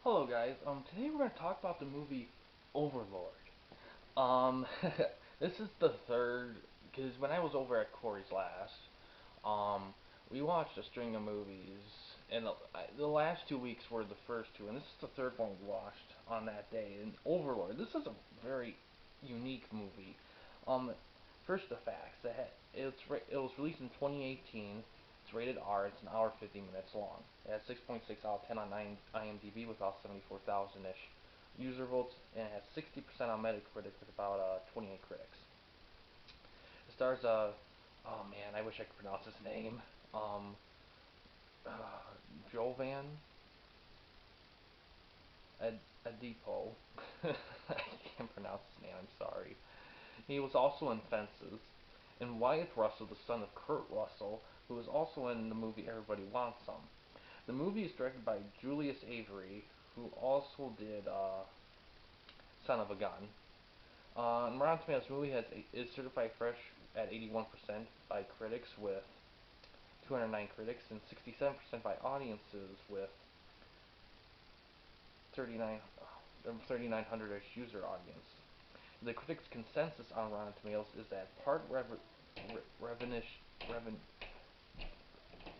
Hello guys. Today we're gonna talk about the movie Overlord. Um, this is the third because when I was over at Corey's last, um, we watched a string of movies, and the last 2 weeks were the first two, and this is the third one we watched on that day. And Overlord, this is a very unique movie. Um, First the facts. It was released in 2018. It's rated R. It's an hour 50 minutes long. It has 6.6 out of 10 on IMDb with about 74,000-ish user votes, and it has 60% on Metacritic with about 28 critics. It stars oh man, I wish I could pronounce his name. Um, Jovan Adipo. I can't pronounce his name. I'm sorry. He was also in Fences. And Wyatt Russell, the son of Kurt Russell, who was also in the movie Everybody Wants Some. The movie is directed by Julius Avery, who also did Son of a Gun. On Rotten Tomatoes, the movie is certified fresh at 81% by critics with 209 critics and 67% by audiences with 39 3,900-ish user audience. The critics' consensus on Rotten Tomatoes is that part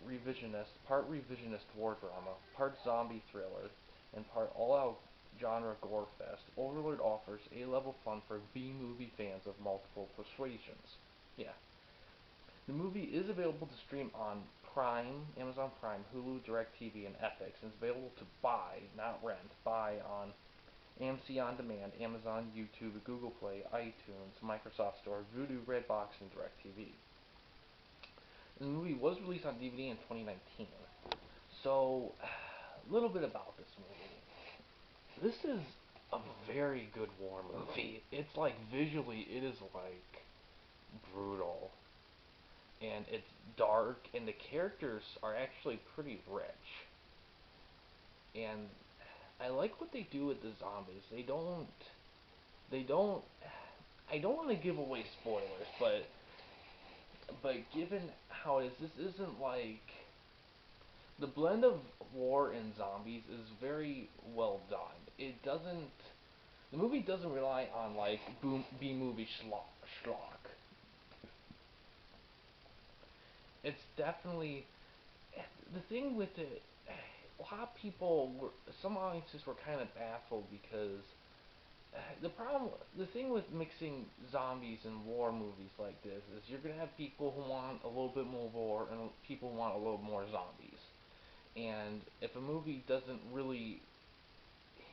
revisionist war drama, part zombie thriller, and part all-out genre gore fest, Overlord offers A-level fun for B-movie fans of multiple persuasions. Yeah. The movie is available to stream on Prime, Amazon Prime, Hulu, DirecTV, and Epix, and is available to buy, not rent, buy on AMC On Demand, Amazon, YouTube, Google Play, iTunes, Microsoft Store, Vudu, Redbox, and DirecTV. The movie was released on DVD in 2019. So, a little bit about this movie. This is a very good war movie. It's like visually, it is like brutal, and it's dark, and the characters are actually pretty rich. And I like what they do with the zombies. They don't. I don't want to give away spoilers, but given how it is, this isn't like the blend of war and zombies is very well done. It doesn't. The movie doesn't rely on like B movie schlock. It's definitely the thing with it. A lot of people were, some audiences were kind of baffled because the thing with mixing zombies and war movies like this is you're gonna have people who want a little bit more war and people who want a little more zombies. And if a movie doesn't really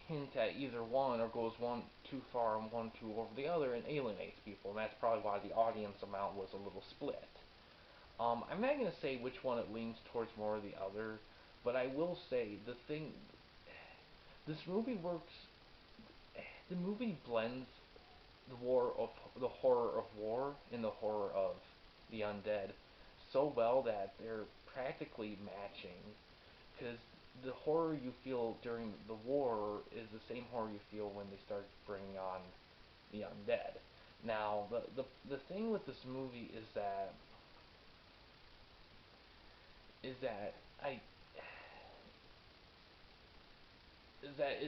hint at either one or goes one too far and one too over the other, it alienates people, and that's probably why the audience amount was a little split. I'm not gonna say which one it leans towards more or the other, but I will say this movie works. The movie blends the horror of war and the horror of the undead so well that they're practically matching. Because the horror you feel during the war is the same horror you feel when they start bringing on the undead. Now, the thing with this movie is that I is that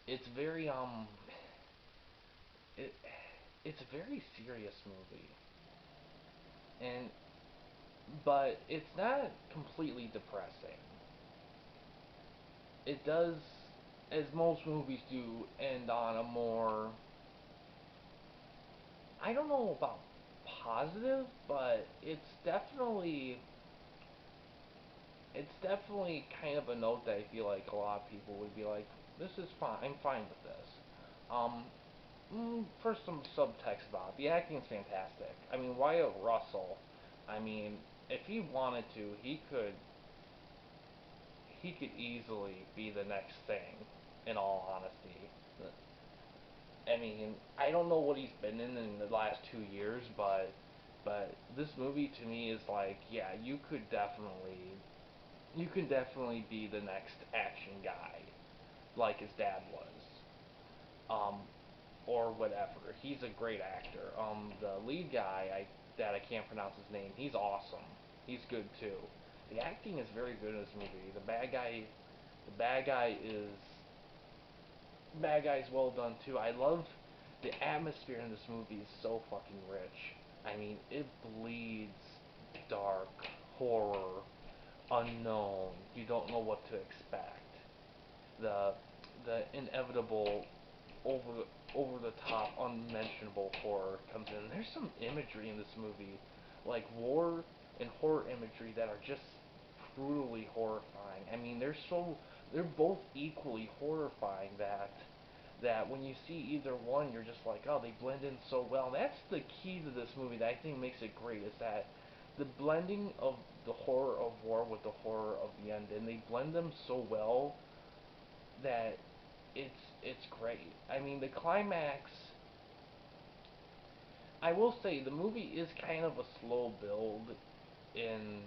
it's very it it's a very serious movie, and but it's not completely depressing. It does, as most movies do, end on a more, I don't know about positive, but it's definitely kind of a note that I feel like a lot of people would be like, this is fine, I'm fine with this. Um, First, some subtext about it. The acting is fantastic. I mean, Wyatt Russell, I mean, if he wanted to, he could easily be the next thing, in all honesty. I mean, I don't know what he's been in the last 2 years, but this movie to me is like, yeah, you could definitely be the next action guy, like his dad was, um, or whatever. He's a great actor. The lead guy, that I can't pronounce his name, he's awesome. He's good too. The acting is very good in this movie. The bad guy, The bad guy's well done too. I love the atmosphere in this movie is so fucking rich. I mean, it bleeds dark, horror, unknown. You don't know what to expect. The the inevitable over over the top, unmentionable horror comes in. There's some imagery in this movie, like war and horror imagery that are just brutally horrifying. I mean, they're both equally horrifying that when you see either one, you're just like, oh, they blend in so well. And that's the key to this movie that I think makes it great is that the blending of the horror of war with the horror of the end, and they blend them so well that it's great. I mean, the climax. I will say the movie is kind of a slow build. In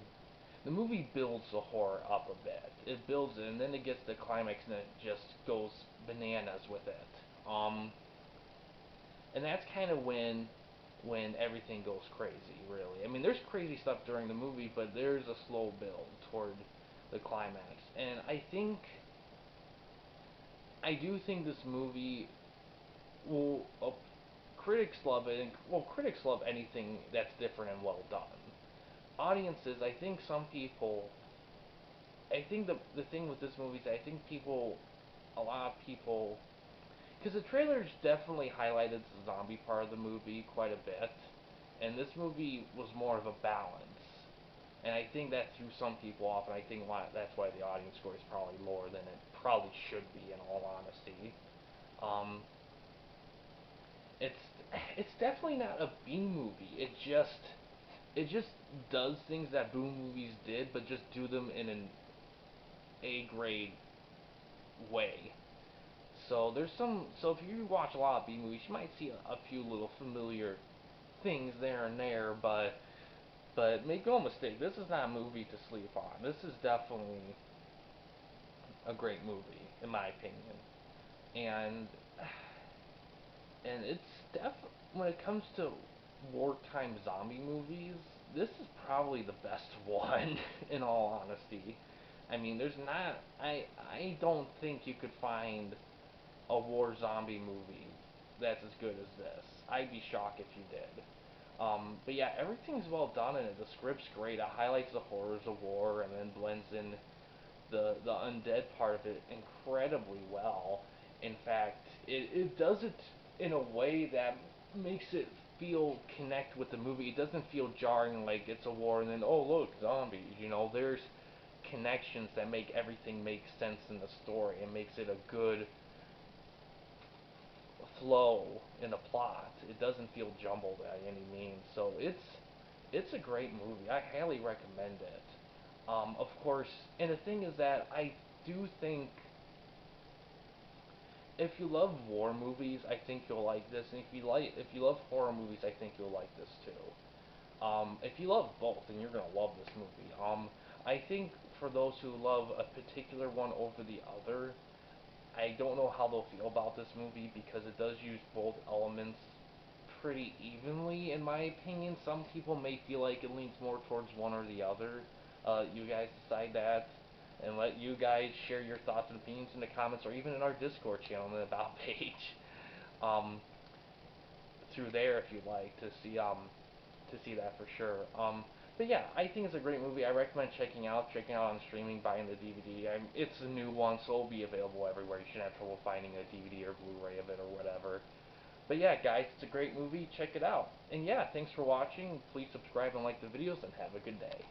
the movie builds the horror up a bit. It builds it, and then it gets the climax, and it just goes bananas with it. And that's kind of when everything goes crazy. Really, I mean, there's crazy stuff during the movie, but there's a slow build toward the climax, and I do think this movie will critics love it, and well, critics love anything that's different and well done. Audiences, I think some people, I think the thing with this movie is I think a lot of people, because the trailers definitely highlighted the zombie part of the movie quite a bit, and this movie was more of a balance. And I think that threw some people off, and I think that's why the audience score is probably lower than it probably should be, in all honesty. Um, it's it's definitely not a B movie. It just does things that boom movies did, but just do them in an A grade way. So there's some. So if you watch a lot of B movies, you might see a few little familiar things there and there, but make no mistake, this is not a movie to sleep on. This is definitely a great movie, in my opinion. And it's def when it comes to wartime zombie movies, this is probably the best one, in all honesty. I mean, there's not. I don't think you could find a war zombie movie that's as good as this. I'd be shocked if you did. But yeah, everything's well done in it. The script's great. It highlights the horrors of war and then blends in the undead part of it incredibly well. In fact, it does it in a way that makes it feel connect with the movie. It doesn't feel jarring like it's a war and then oh look zombies. There's connections that make everything make sense in the story and makes it a good flow in the plot. It doesn't feel jumbled by any means. So it's a great movie. I highly recommend it. Of course, and the thing is that I do think if you love war movies, I think you'll like this. And if you love horror movies, I think you'll like this too. If you love both, then you're gonna love this movie. I think for those who love a particular one over the other, I don't know how they'll feel about this movie because it does use both elements pretty evenly, in my opinion. Some people may feel like it leans more towards one or the other. You guys decide that, and let you guys share your thoughts and opinions in the comments, or even in our Discord channel in the About page, um, through there if you'd like to see that for sure. But yeah, I think it's a great movie. I recommend checking out on streaming, buying the DVD. It's a new one, so it'll be available everywhere. You shouldn't have trouble finding a DVD or Blu-ray of it or whatever. But yeah, guys, it's a great movie. Check it out. And yeah, thanks for watching. Please subscribe and like the videos, and have a good day.